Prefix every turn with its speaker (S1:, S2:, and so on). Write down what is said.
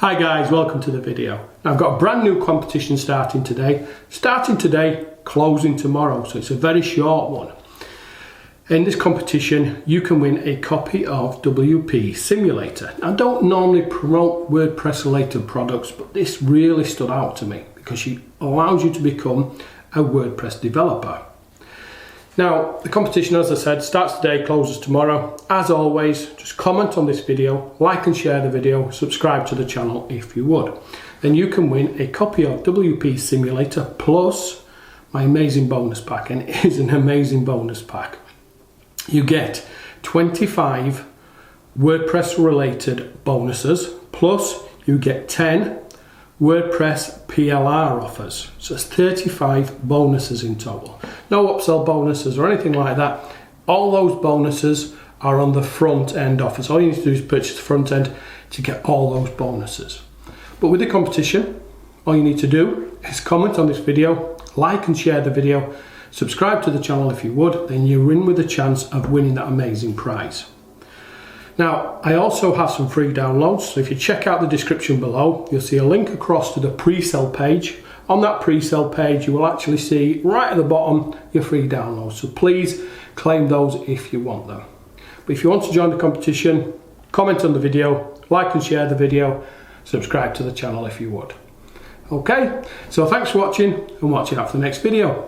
S1: Hi guys, welcome to the video. Now I've got a brand new competition starting today, closing tomorrow, so it's a very short one. In this competition you can win a copy of WP Simulator. I don't normally promote WordPress related products, but this really stood out to me because she allows you to become a WordPress developer. Now, the competition, as I said, starts today, closes tomorrow. As always, just comment on this video, like and share the video, subscribe to the channel if you would. Then you can win a copy of WP Simulator plus my amazing bonus pack, and it is an amazing bonus pack. You get 25 WordPress related bonuses, plus you get 10 WordPress PLR offers. So it's 35 bonuses in total. No upsell bonuses or anything like that. All those bonuses are on the front end offer. So all you need to do is purchase the front end to get all those bonuses. But with the competition, all you need to do is comment on this video, like and share the video, subscribe to the channel if you would, then you're in with a chance of winning that amazing prize. Now, I also have some free downloads, so if you check out the description below, you'll see a link across to the pre-sale page. On that pre-sale page, you will actually see right at the bottom your free downloads, so please claim those if you want them. But if you want to join the competition, comment on the video, like and share the video, subscribe to the channel if you would. Okay, so thanks for watching and watch out for the next video.